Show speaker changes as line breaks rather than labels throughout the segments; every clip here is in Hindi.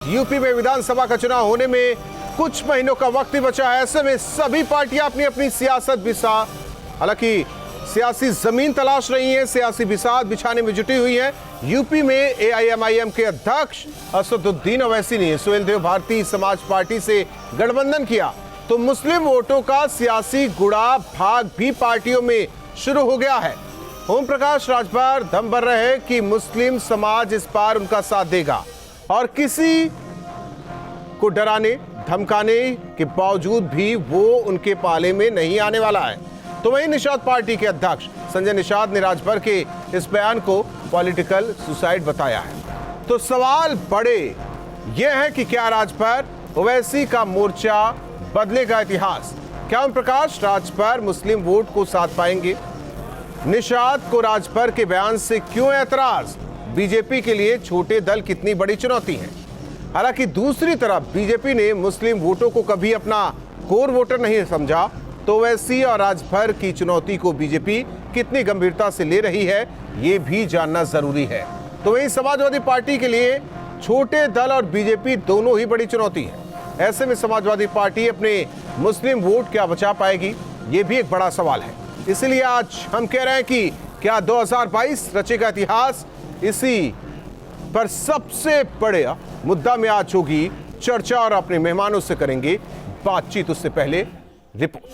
यूपी में विधानसभा का चुनाव होने में कुछ महीनों का वक्त ही बचा है। ऐसे में सभी पार्टियां अपनी अपनी सियासत हालांकि सियासी जमीन तलाश रही हैं, सियासी बिसात बिछाने में जुटी हुई है। यूपी में एआईएमआईएम के अध्यक्ष असदुद्दीन ओवैसी ने सुहेलदेव भारतीय समाज पार्टी से गठबंधन किया तो मुस्लिम वोटों का सियासी गुड़ा भाग भी पार्टियों में शुरू हो गया है। ओम प्रकाश राजभर दम भर रहे कि मुस्लिम समाज इस बार उनका साथ देगा और किसी को डराने धमकाने के बावजूद भी वो उनके पाले में नहीं आने वाला है। तो वहीं निषाद पार्टी के अध्यक्ष संजय निषाद ने राजभर के इस बयान को पॉलिटिकल सुसाइड बताया है। तो सवाल बड़े ये है कि क्या राजभर ओवैसी का मोर्चा बदलेगा इतिहास? क्या ओम प्रकाश राजभर मुस्लिम वोट को साथ पाएंगे? निषाद को राजभर के बयान से क्यों ऐतराज? बीजेपी के लिए छोटे दल कितनी बड़ी चुनौती है? हालांकि दूसरी तरफ बीजेपी ने मुस्लिम वोटों को कभी अपना कोर वोटर नहीं समझा, तो ओवैसी और राजभर की चुनौती को बीजेपी कितनी गंभीरता से ले रही है, ये भी जानना जरूरी है। तो वहीं समाजवादी पार्टी के लिए छोटे दल और बीजेपी दोनों ही बड़ी चुनौती है। ऐसे में समाजवादी पार्टी अपने मुस्लिम वोट क्या बचा पाएगी, ये भी एक बड़ा सवाल है। इसलिए आज हम कह रहे हैं कि क्या 2022 रचेगा इतिहास? इसी पर सबसे बड़े मुद्दा में आज होगी चर्चा और अपने मेहमानों से करेंगे बातचीत। उससे पहले रिपोर्ट।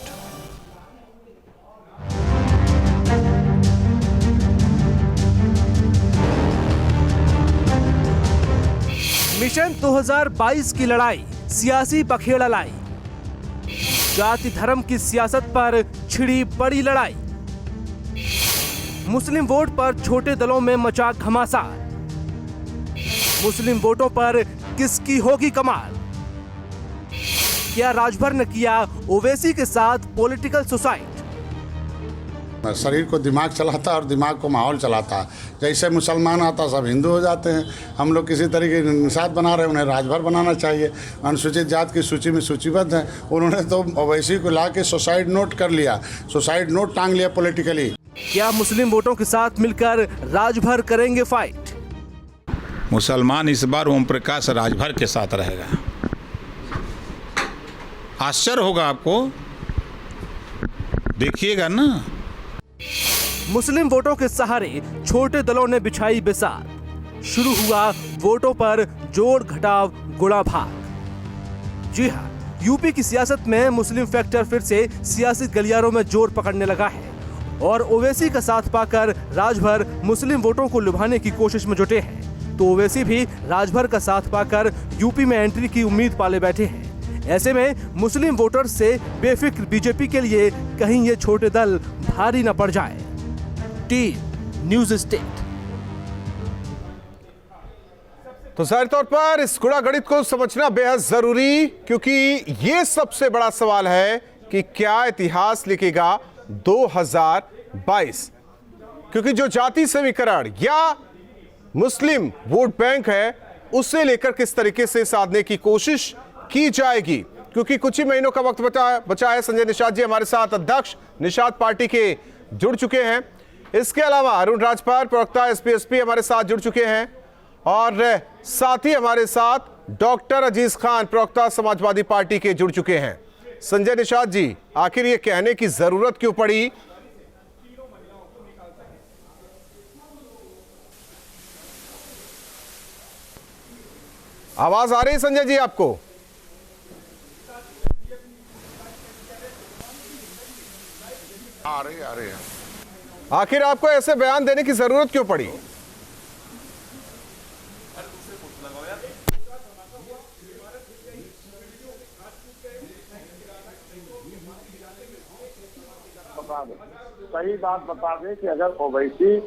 मिशन 2022 की लड़ाई सियासी पखेड़ा लाई। जाति धर्म की सियासत पर छिड़ी बड़ी लड़ाई। मुस्लिम वोट पर छोटे दलों में मचा घमासान। मुस्लिम वोटों पर किसकी होगी कमाल? क्या राजभर ने किया ओवैसी के साथ पॉलिटिकल सुसाइड?
शरीर को दिमाग चलाता और दिमाग को माहौल चलाता। जैसे मुसलमान आता सब हिंदू हो जाते हैं। हम लोग किसी तरीके के निषाद बना रहे हैं, उन्हें राजभर बनाना चाहिए। अनुसूचित जात की सूची में सूचीबद्ध है। उन्होंने तो ओवैसी को ला के सुसाइड नोट कर लिया, सुसाइड नोट टांग लिया पॉलिटिकली।
क्या मुस्लिम वोटों के साथ मिलकर राजभर करेंगे फाइट?
मुसलमान इस बार ओम प्रकाश राजभर के साथ रहेगा। आश्चर्य होगा आपको, देखिएगा ना।
मुस्लिम वोटों के सहारे छोटे दलों ने बिछाई बिसात। शुरू हुआ वोटों पर जोड़ घटाव गुणा भाग। जी हां, यूपी की सियासत में मुस्लिम फैक्टर फिर से सियासी गलियारों में जोर पकड़ने लगा है और ओवैसी का साथ पाकर राजभर मुस्लिम वोटों को लुभाने की कोशिश में जुटे हैं। तो ओवैसी भी राजभर का साथ पाकर यूपी में एंट्री की उम्मीद पाले बैठे हैं। ऐसे में मुस्लिम वोटर्स से बेफिक्र बीजेपी के लिए कहीं ये छोटे दल भारी न पड़ जाए। Team news state.
तो जाहिर तौर पर इस गुणा गणित को समझना बेहद जरूरी, क्योंकि यह सबसे बड़ा सवाल है कि क्या इतिहास लिखेगा 2022। क्योंकि जो जाति समीकरण या मुस्लिम वोट बैंक है, उससे लेकर किस तरीके से साधने की कोशिश की जाएगी, क्योंकि कुछ ही महीनों का वक्त बचा है। संजय निषाद जी हमारे साथ अध्यक्ष निषाद पार्टी के जुड़ चुके हैं। इसके अलावा अरुण राजभर प्रवक्ता एसपी हमारे साथ जुड़ चुके हैं और साथ ही हमारे साथ डॉक्टर अजीज खान प्रवक्ता समाजवादी पार्टी के जुड़ चुके हैं। संजय निषाद जी, आखिर ये कहने की जरूरत क्यों पड़ी? आवाज आ रही है संजय जी आपको?
आ रही है।
आखिर आपको ऐसे बयान देने की जरूरत क्यों पड़ी?
सही बात बता दें कि अगर ओवैसी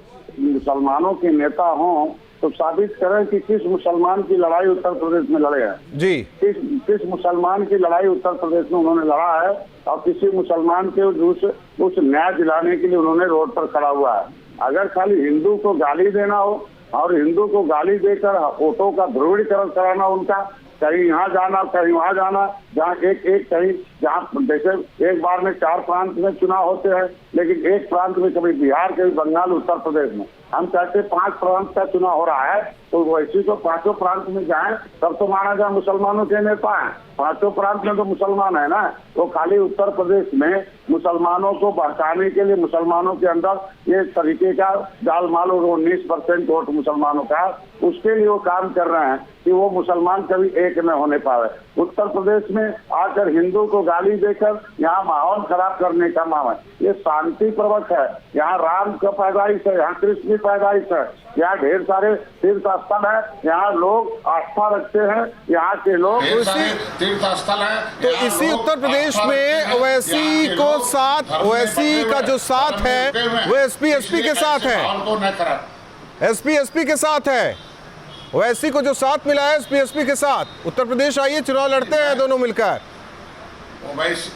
मुसलमानों के नेता हों तो साबित करें कि किस मुसलमान की लड़ाई उत्तर प्रदेश में लड़े हैं
जी।
किस मुसलमान की लड़ाई उत्तर प्रदेश में उन्होंने लड़ा है और किसी मुसलमान के उस न्याय दिलाने के लिए उन्होंने रोड पर खड़ा हुआ है। अगर खाली हिंदू को गाली देना हो और हिंदू को गाली देकर वोटों का ध्रुवीकरण कराना, उनका कहीं यहाँ जाना कहीं वहाँ जाना, जहाँ एक कहीं जहाँ जैसे एक बार में 4 प्रांत में चुनाव होते हैं लेकिन एक प्रांत में, कभी बिहार, कभी बंगाल, उत्तर प्रदेश में। हम कहते 5 प्रांत का चुनाव हो रहा है, तो वैसे तो 5 प्रांत में जाएं तब तो माना जाए मुसलमानों के नेता हैं। 5 प्रांत में तो मुसलमान है ना। तो खाली उत्तर प्रदेश में मुसलमानों को बहकाने के लिए मुसलमानों के अंदर ये तरीके का जालमाल, और 19% वोट मुसलमानों का, उसके लिए वो काम कर रहे हैं कि वो मुसलमान कभी एक न होने पाए। उत्तर प्रदेश में आकर हिंदू को गाली देकर यहाँ माहौल खराब करने का मामला, ये शांति प्रवक है। यहाँ राम का पैदाइश है, यहाँ कृष्ण की पैदाइश है, यहाँ ढेर सारे तीर्थ स्थल है, यहाँ लोग आस्था रखते हैं, यहाँ के लोग
तीर्थ स्थल है।
तो इसी उत्तर प्रदेश में ओवैसी को साथ, ओवैसी का जो साथ है वो एसपी के साथ है, एसपी के साथ है। ओवैसी को जो साथ मिला है एसपी के साथ। उत्तर प्रदेश आइए, चुनाव लड़ते हैं दोनों मिलकर।
ओवैसी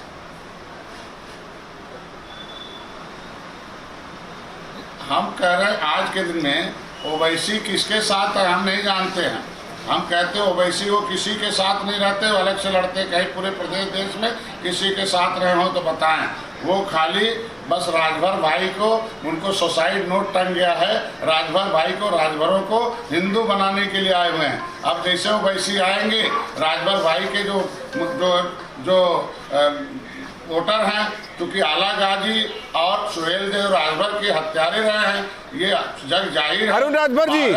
हम कह रहे हैं आज के दिन में ओवैसी किसके साथ है हम नहीं जानते हैं। हम कहते हैं ओवैसी वो किसी के साथ नहीं रहते, वो अलग से लड़ते। कहीं पूरे प्रदेश देश में किसी के साथ रहे हो तो बताएं। वो खाली बस राजभर भाई को, उनको सुसाइड नोट टंग गया है, राजभर भाई को, राजभरों को हिंदू बनाने के लिए आए हुए हैं। अब जैसे ओवैसी आएंगे, राजभर भाई के जो वोटर हैं, क्योंकि आला गाजी और सुहेल देव राजभर के हत्यारे रहे हैं, ये जग जाहिर है।
अरुण राजभर जी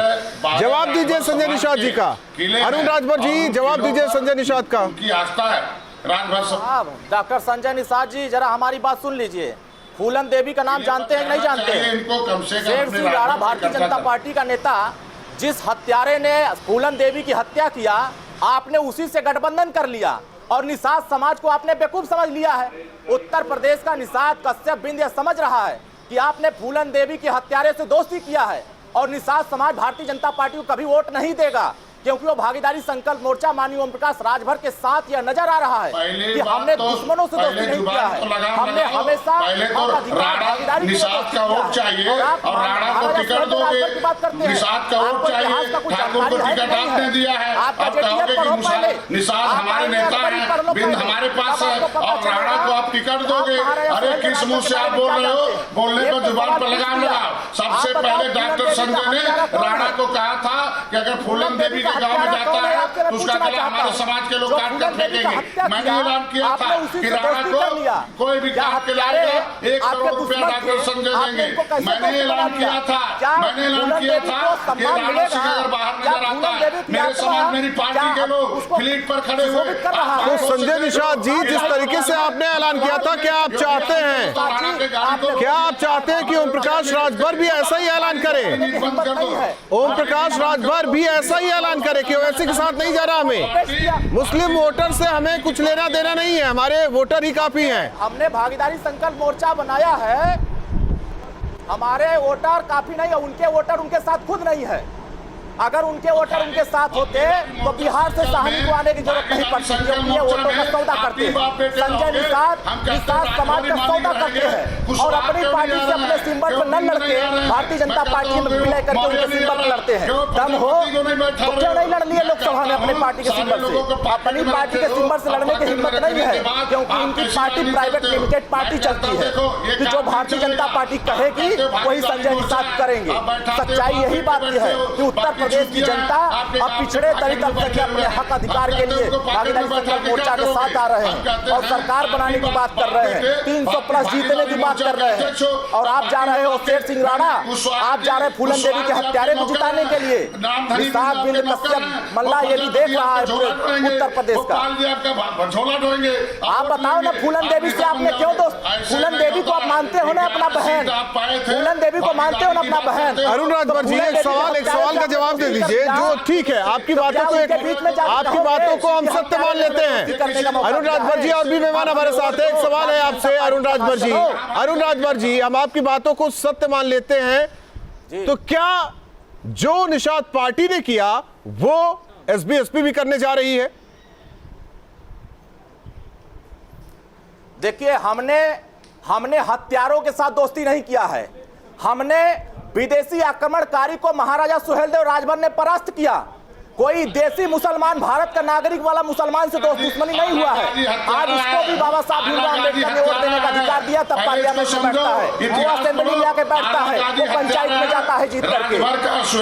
जवाब दीजिए संजय निषाद जी का। अरुण राजभर जी जवाब दीजिए संजय निषाद का।
उनकी आस्था है राजभर सब।
डॉक्टर संजय निषाद जी जरा हमारी बात सुन लीजिए। फूलन देवी का नाम जानते हैं नहीं जानते?
इनको कम से कम
शेर सिंह राणा भारतीय जनता पार्टी का नेता, जिस हत्यारे ने फूलन देवी की हत्या किया, आपने उसी से गठबंधन कर लिया और निषाद समाज को आपने बेवकूफ समझ लिया है। उत्तर प्रदेश का निषाद कश्यप बिंद यह समझ रहा है कि आपने फूलन देवी के हत्यारे से दोस्ती किया है और निषाद समाज भारतीय जनता पार्टी को कभी वोट नहीं देगा, क्योंकि वो भागीदारी संकल्प मोर्चा माननीय ओम प्रकाश राजभर के साथ यह नजर आ रहा है कि हमने दुश्मनों से दोस्ती नहीं किया है। हमने हमेशा भागीदारी
निषाद का वोट चाहिए और राणा को टिकट दोगे, निषाद का वोट चाहिए, ठाकुर को टिकट आपने दिया है। अब कहोगे कि निषाद हमारे नेता है, बिंद हमारे पास है और राणा को आप टिकट दोगे। अरे किस मुंह से आप बोल रहे हो? बोलने को जुबान पर लगाम लगाओ। सबसे पहले डॉक्टर संजय ने राणा को कहा था कि अगर फूलन देवी गांव में जाता है तो उसका गला हमारे समाज के लोग काट कर फेंकेंगे। मैंने ऐलान किया था कि राणा को कोई भी काट के लाएगा 1 करोड़ रुपया डॉक्टर संजय देंगे। मैंने ऐलान किया था कि राणा सिंह अगर बाहर नजर आता है, मेरे समाज, मेरी पार्टी के लोग फ्लीट पर खड़े हुए।
तो संजय निषाद जी, जिस तरीके से आपने ऐलान किया था, क्या आप चाहते हैं कि ओम प्रकाश राजभर भी ऐसा ही ऐलान करे? ओम प्रकाश राजभर भी ऐसा ही ऐलान करे कि ओवैसी के साथ नहीं जा रहा, हमें मुस्लिम वोटर से हमें कुछ लेना देना नहीं है, हमारे वोटर ही काफी हैं।
हमने भागीदारी संकल्प मोर्चा बनाया है, हमारे वोटर काफी नहीं है, उनके वोटर उनके साथ खुद नहीं है। अगर उनके वोटर उनके साथ होते तो बिहार से शाहनी को आने की जरूरत नहीं पड़ती, क्योंकि ये वोटों का सौदा करते हैं। संजय निषाद समाज का सौदा करते हैं और अपनी पार्टी से अपने सिंबल पर न लड़के भारतीय जनता पार्टी में विलय करके उनके सिंबल पर लड़ते हैं। दम हो तो क्यों नहीं लड़ लिए लोकसभा में अपनी पार्टी के सिंबल से? अपनी पार्टी के सिंबल से लड़ने की हिम्मत नहीं है, क्योंकि इनकी पार्टी प्राइवेट लिमिटेड पार्टी चलती है कि जो भारतीय जनता पार्टी कहेगी वही संजय निषाद करेंगे। सच्चाई यही बात है कि उत्तर प्रदेश की जनता अब पिछड़े दलित अल्पसंख्यक अपने हक अधिकार के लिए भागीदारी संकल्प मोर्चा के साथ आ रहे हैं और सरकार बनाने की बात कर रहे हैं, 300+ जीतने की बात कर रहे हैं। और आप जा रहे हो शेर सिंह राणा, आप जा रहे फूलन देवी के हत्यारे को जिताने के लिए। निषाद बिंद कश्यप मल्ला ये भी देख रहा है पूरे उत्तर प्रदेश का। आप बताओ ना, फूलन देवी से आपने क्यों दोस्त? फूलन देवी को आप मानते हो ना अपना बहन? फूलन देवी को मानते हो ना अपना बहन?
अरुण राजभर जी, एक सवाल का जवाब दे दीजिए। जो ठीक है, आपकी बातों को हम सत्य मान लेते हैं। अरुण राजभर जी और भी मेहमान हमारे साथ है। एक सवाल है आपसे अरुण राजभर जी, हम आपकी बातों को सत्य मान लेते हैं, तो क्या जो निषाद पार्टी ने किया वो एसपी भी करने जा रही है?
देखिए, हमने हत्यारों के साथ दोस्ती नहीं किया है। हमने विदेशी आक्रमणकारी को महाराजा सुहेलदेव राजभर ने परास्त किया। कोई देसी मुसलमान, भारत का नागरिक वाला मुसलमान से दोस्त दुश्मनी नहीं हुआ है। आज उसको भी बाबा साहब भीमराव अम्बेडकर ने वोट देने का अधिकार दिया, तब पार्लियामेंट में बैठता है, वो असेंबली में आके बैठता है, वो पंचायत में जाता है जीत करके।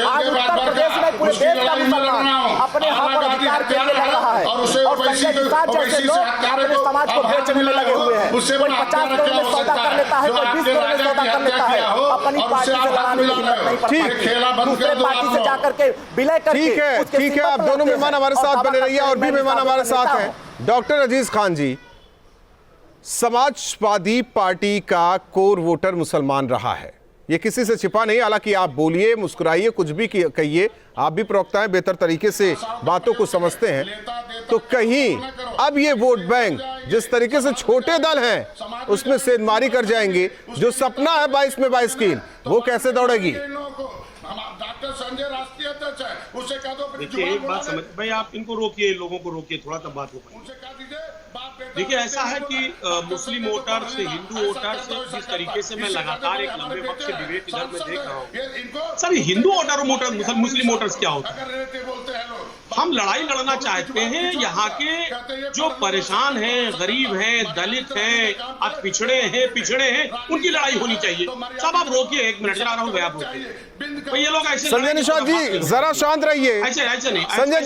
आज उत्तर प्रदेश में पूरे देश का मुसलमान अपने हक और अधिकार के लिए लड़ रहा है, और संजय प्रसाद जैसे लोग अपने समाज को बेचने में लगे हुए हैं। कोई 50 करोड़ में सौदा कर लेता है, कोई 20 करोड़ में सौदा कर लेता है, अपनी पार्टी से लड़ाने की हिम्मत नहीं पड़ती, दूसरे पार्टी से जाकर के विलय करके।
ठीक है, आप दोनों मेहमान हमारे साथ बने रहिए, और भी मेहमान हमारे साथ हैं। डॉक्टर अजीज खान जी, समाजवादी पार्टी का कोर वोटर मुसलमान रहा है, ये किसी से छिपा नहीं। हालांकि आप बोलिए, मुस्कुराइए, कुछ भी कहिए, आप भी प्रवक्ता हैं, बेहतर तरीके से बातों को समझते हैं। तो कहीं अब ये वोट बैंक जिस तरीके से छोटे दल हैं उसमें सेंधमारी कर जाएंगे, जो सपना है 22 में 22 की, वो कैसे दौड़ेगी?
डॉक्टर संजय राष्ट्रीय अध्यक्ष है, उससे कह दो।
देखिए एक बात समझ भाई, आप इनको रोकिए, लोगों को रोकिए थोड़ा, तब बात हो पाएगी। देखिए ऐसा है कि मुस्लिम वोटर से हिंदू वोटर से जिस तरीके से मैं लगातार एक लंबे वक्त से डिबेट इधर में देख रहा हूँ, सर हिंदू वोटर और मुस्लिम वोटर्स क्या होता है? हम लड़ाई लड़ना चाहते हैं, यहाँ के जो परेशान हैं, गरीब हैं, दलित हैं, आज पिछड़े हैं, उनकी लड़ाई होनी चाहिए। सब आप रोकिए, 1 मिनट चला रहा हूँ, आप रोकिए। तो ये लोग ऐसे
संजय निषाद जी जरा शांत रहिए।
ऐसे नहीं
संजय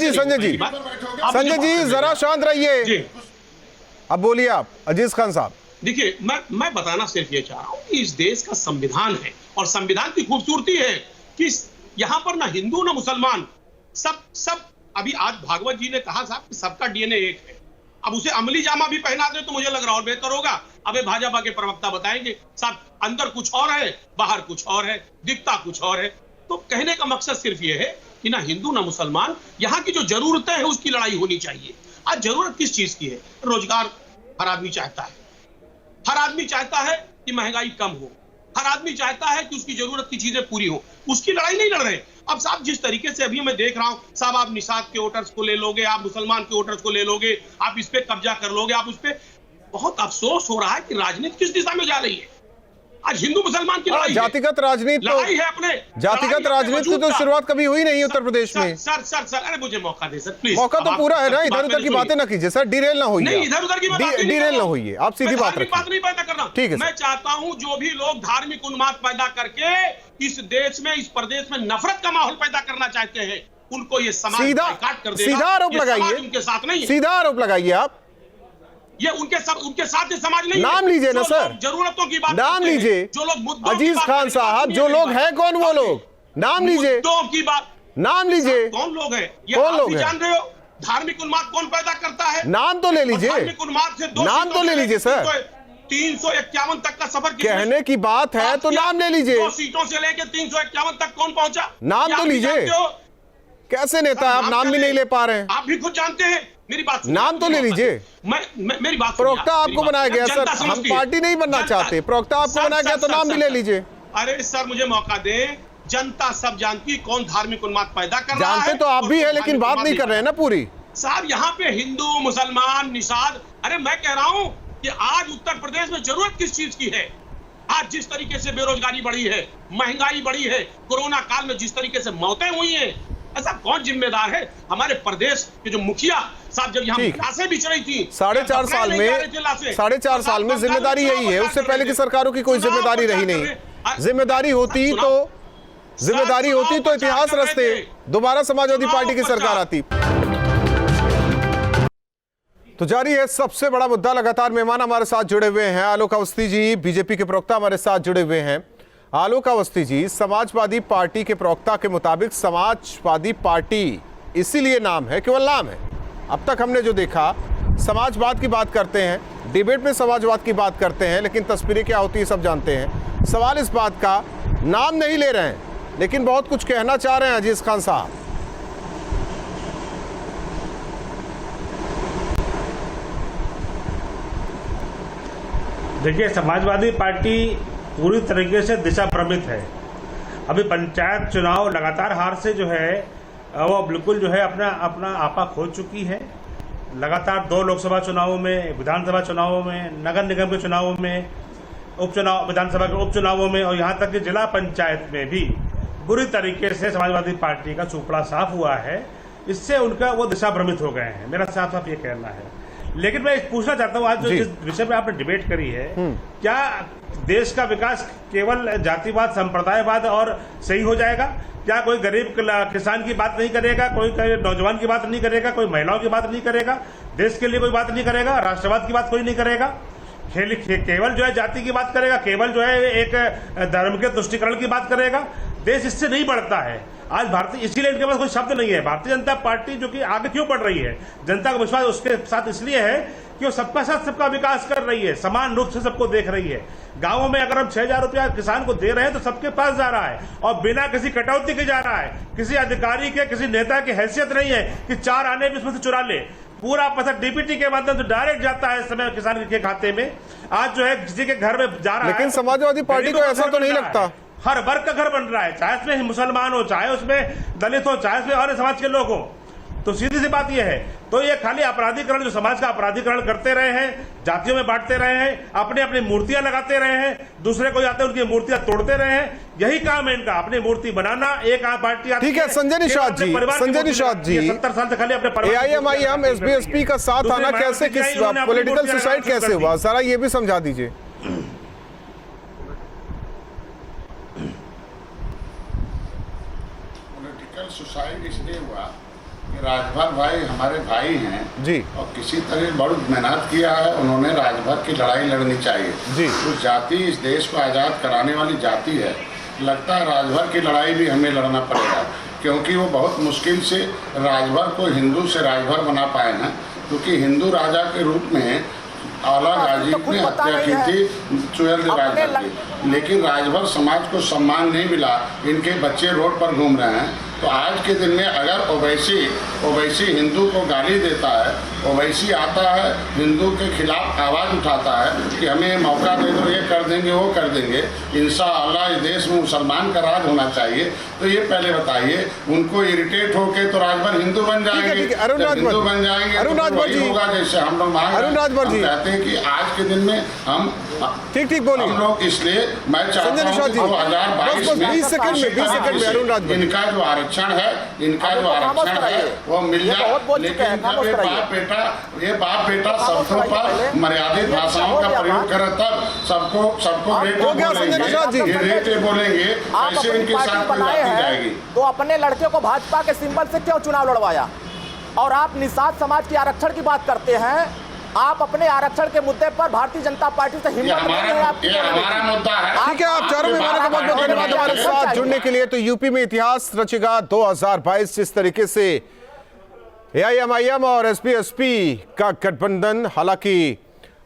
जी जरा शांत रहिए। अब बोलिए आप, अजीज खान साहब।
देखिए मैं बताना सिर्फ ये चाह रहा हूँ कि इस देश का संविधान है, और संविधान की खूबसूरती है कि यहाँ पर ना हिंदू ना मुसलमान, सब अभी आज भागवत जी ने कहा साहब कि सबका डीएनए एक है। अब उसे अमली जामा भी पहना दे तो मुझे लग रहा और बेहतर होगा। अबे भाजपा के प्रवक्ता बताएंगे साहब अंदर कुछ और है, बाहर कुछ और है, दिखता कुछ और है। तो कहने का मकसद सिर्फ ये है कि ना हिंदू ना मुसलमान, यहाँ की जो जरूरतें हैं उसकी लड़ाई होनी चाहिए। आज जरूरत किस चीज की है? रोजगार हर आदमी चाहता है, हर आदमी चाहता है कि महंगाई कम हो, हर आदमी चाहता है कि उसकी जरूरत की चीजें पूरी हो। उसकी लड़ाई नहीं लड़ रहे। अब साहब जिस तरीके से अभी मैं देख रहा हूं साहब, आप निषाद के वोटर्स को ले लोगे, आप मुसलमान के वोटर्स को ले लोगे, आप इस पे कब्जा कर लोगे, आप उस पे। बहुत अफसोस हो रहा है कि राजनीति किस दिशा में जा रही है। आज हिंदू मुसलमान की लड़ाई,
जातिगत राजनीति
लड़ाई है अपने,
जातिगत राजनीति की तो शुरुआत कभी हुई नहीं उत्तर प्रदेश में।
सर अरे मुझे मौका दे सर प्लीज।
मौका तो पूरा है ना, इधर उधर की बातें ना कीजिए सर, डिरेल ना होइए।
नहीं इधर उधर की
डिरेल ना होइए, आप सीधी बात रखिए।
नहीं पैदा करना,
ठीक है।
मैं चाहता हूं जो भी लोग धार्मिक उन्माद पैदा करके इस देश में, इस प्रदेश में नफरत का माहौल पैदा करना चाहते हैं, उनको ये समाज बायकॉट कर देगा।
सीधा आरोप लगाइए,
उनके साथ नहीं,
सीधा आरोप लगाइए आप।
ये उनके साथ ये समाज नहीं।
नाम लीजिए ना सर,
जरूरतों की बात
नाम लीजिए।
जो लोग मुद्दों
अजीज खान साहब, जो लोग हैं कौन वो लोग, नाम लीजिए।
मुद्दों की बात,
नाम लीजिए।
कौन लोग हैं?
कौन लोग हैं?
जान रहे हो धार्मिक उन्माद कौन पैदा करता है?
नाम तो ले लीजिए,
धार्मिक उन्माद से
नाम तो ले लीजिए सर।
351 तक का सफर
कहने की बात है तो नाम ले लीजिए।
2 सीटों से लेकर 351 तक कौन पहुंचा?
नाम तो लीजिए। कैसे नेता आप नाम भी नहीं ले पा रहे हैं?
आप भी खुद जानते हैं। मेरी बात
नाम तो ले लीजिए।
मेरी बात,
प्रवक्ता आपको बनाया गया सर, हम पार्टी नहीं बनना चाहते, प्रवक्ता आपको बनाया गया तो नाम भी ले लीजिए।
अरे सर मुझे मौका दे, जनता सब जानती है कौन धार्मिक उन्माद पैदा कर रहा है।
जानते तो आप भी है, लेकिन बात नहीं कर रहे हैं ना पूरी।
साहब यहाँ पे हिंदू मुसलमान निषाद, अरे मैं कह रहा हूँ कि आज उत्तर प्रदेश में जरूरत किस चीज की है? आज जिस तरीके से बेरोजगारी बढ़ी है, महंगाई बढ़ी है, कोरोना काल में जिस तरीके से मौतें हुई हैं, ऐसा कौन जिम्मेदार है? हमारे प्रदेश के जो मुखिया साहब जब यहाँ लाशें बिछ रही थी
4.5 साल में, 4.5 साल में जिम्मेदारी यही है। उससे पहले की सरकारों की कोई जिम्मेदारी रही नहीं। जिम्मेदारी होती तो इतिहास रचते, दोबारा समाजवादी पार्टी की सरकार आती। तो जारी है सबसे बड़ा मुद्दा। लगातार मेहमान हमारे साथ जुड़े हुए हैं। आलोक अवस्थी जी बीजेपी के प्रवक्ता हमारे साथ जुड़े हुए हैं। आलोक अवस्थी जी, समाजवादी पार्टी के प्रवक्ता के मुताबिक समाजवादी पार्टी इसीलिए नाम है, केवल नाम है। अब तक हमने जो देखा, समाजवाद की बात करते हैं, डिबेट में समाजवाद की बात करते हैं, लेकिन तस्वीरें क्या होती है सब जानते हैं। सवाल इस बात का, नाम नहीं ले रहे हैं लेकिन बहुत कुछ कहना चाह रहे हैं अजीज खान साहब।
देखिए, समाजवादी पार्टी पूरी तरीके से दिशा भ्रमित है। अभी पंचायत चुनाव लगातार हार से जो है वो बिल्कुल जो है अपना आपा खो चुकी है। लगातार 2 लोकसभा चुनावों में, विधानसभा चुनावों में, नगर निगम के चुनावों में, उपचुनाव, विधानसभा के उपचुनावों में, और यहाँ तक कि जिला पंचायत में भी बुरी तरीके से समाजवादी पार्टी का चूपड़ा साफ हुआ है। इससे उनका वो दिशा भ्रमित हो गए हैं। मेरा साफ साफ ये कहना है। लेकिन मैं पूछना चाहता हूँ, आज जो जिस विषय पे आपने डिबेट करी है, क्या देश का विकास केवल जातिवाद, संप्रदायवाद और सही हो जाएगा? क्या कोई गरीब किसान की बात नहीं करेगा, कोई नौजवान की बात नहीं करेगा, कोई महिलाओं की बात नहीं करेगा, देश के लिए कोई बात नहीं करेगा, राष्ट्रवाद की बात कोई नहीं करेगा? केवल जो है जाति की बात करेगा, केवल जो है एक धर्म के तुष्टिकरण की बात करेगा? देश इससे नहीं बढ़ता है। आज भारतीय, इसीलिए इनके पास कोई शब्द नहीं है। भारतीय जनता पार्टी जो कि आगे क्यों बढ़ रही है, जनता का विश्वास उसके साथ इसलिए है कि वो सबका साथ सबका विकास कर रही है, समान रूप से सबको देख रही है। गांवों में अगर हम 6,000 रुपया किसान को दे रहे हैं तो सबके पास जा रहा है और बिना किसी कटौती के जा रहा है। किसी अधिकारी के, किसी नेता की हैसियत नहीं है कि 4 आने भी उसमें से चुरा ले। पूरा पैसा डीपीटी के माध्यम से डायरेक्ट जाता है इस समय किसान के खाते में। आज जो है किसी के घर में जा रहा है।
लेकिन समाजवादी पार्टी को ऐसा तो नहीं लगता।
हर वर्ग का घर बन रहा है, चाहे उसमें मुसलमान हो, चाहे उसमें दलित हो, चाहे उसमें अन्य समाज के लोग हो। तो सीधी सी बात यह है, तो ये खाली अपराधीकरण, जो समाज का अपराधीकरण करते रहे हैं, जातियों में बांटते रहे हैं, अपने अपनी मूर्तियां लगाते रहे हैं, दूसरे को जाते उनकी मूर्तियां तोड़ते रहे हैं। यही काम है इनका, अपनी मूर्ति बनाना। एक पार्टी आती है।
ठीक है संजय निषाद जी,
70 साल से खाली अपने
AIMIM SBSP का साथ आना कैसे, किस पॉलिटिकल सुसाइड कैसे हुआ, जरा ये भी समझा दीजिए।
पॉलिटिकल सुसाइड इसलिए हुआ कि राजभर भाई हमारे भाई हैं
जी,
और किसी तरह बहुत मेहनत किया है उन्होंने। राजभर की लड़ाई लड़नी चाहिए
जी।
उस जाति, इस देश को आज़ाद कराने वाली जाति है। लगता है राजभर की लड़ाई भी हमें लड़ना पड़ेगा, क्योंकि वो बहुत मुश्किल से राजभर को हिंदू से राजभर बना पाए हैं। क्योंकि हिंदू राजा के रूप में आला गाजी ने हत्या की थी चुहल राजभर की, लेकिन राजभर समाज को सम्मान नहीं मिला। इनके बच्चे रोड पर घूम रहे हैं। तो आज के दिन में अगर ओवैसी हिंदू को गाली देता है, ओवैसी आता है हिंदू के खिलाफ आवाज़ उठाता है कि हमें मौका दे दो, ये कर देंगे, वो कर देंगे, इंशाअल्लाह इस देश में मुसलमान का राज होना चाहिए। तो ये पहले बताइए, उनको इरिटेट होके तो राजभर हिंदू बन जाएंगे, हिंदू बन जाएंगे तो वही होगा जैसे हम लोग कहते हैं कि आज के दिन में हम
ठीक बोलिए
हम लोग। इसलिए मैं चाहता हूँ 2022 में
20 सेकंड में अरुण राजभर,
इनका जो आरक्षण है, वो मिल जाए। लेकिन जब ये बाप बेटा शब्दों पर मर्यादित भाषाओं का प्रयोग करे तब सबको रेटे बोलेंगे, ऐसे इनके साथ बनाई जाएगी।
तो अपने लड़के को भाजपा के सिंबल से क्यों चुनाव लड़वाया? और आप निषाद समाज के आरक्षण की बात करते हैं। आप अपने आरक्षण के मुद्दे पर भारतीय जनता पार्टी से हिम्मत नहीं है आपकी।
हमारा मुद्दा है।
ठीक है, आप चारों मेहमानों का बहुत बहुत धन्यवाद हमारे साथ जुड़ने के लिए। तो यूपी में इतिहास रचेगा 2022 जिस तरीके से AIMIM और SBSP का गठबंधन। हालांकि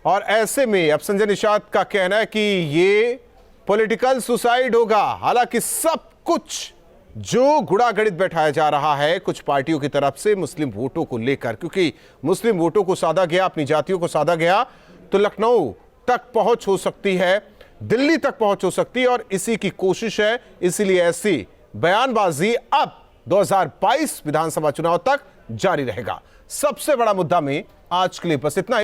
और ऐसे में अब संजय निषाद का कहना है कि ये पॉलिटिकल सुसाइड होगा। हालांकि सब कुछ जो गुड़ागड़ित बैठाया जा रहा है कुछ पार्टियों की तरफ से मुस्लिम वोटों को लेकर, क्योंकि मुस्लिम वोटों को साधा गया, अपनी जातियों को साधा गया तो लखनऊ तक पहुंच हो सकती है, दिल्ली तक पहुंच हो सकती है, और इसी की कोशिश है। इसीलिए ऐसी बयानबाजी अब 2022 विधानसभा चुनाव तक जारी रहेगा। सबसे बड़ा मुद्दा में आज के लिए बस इतना।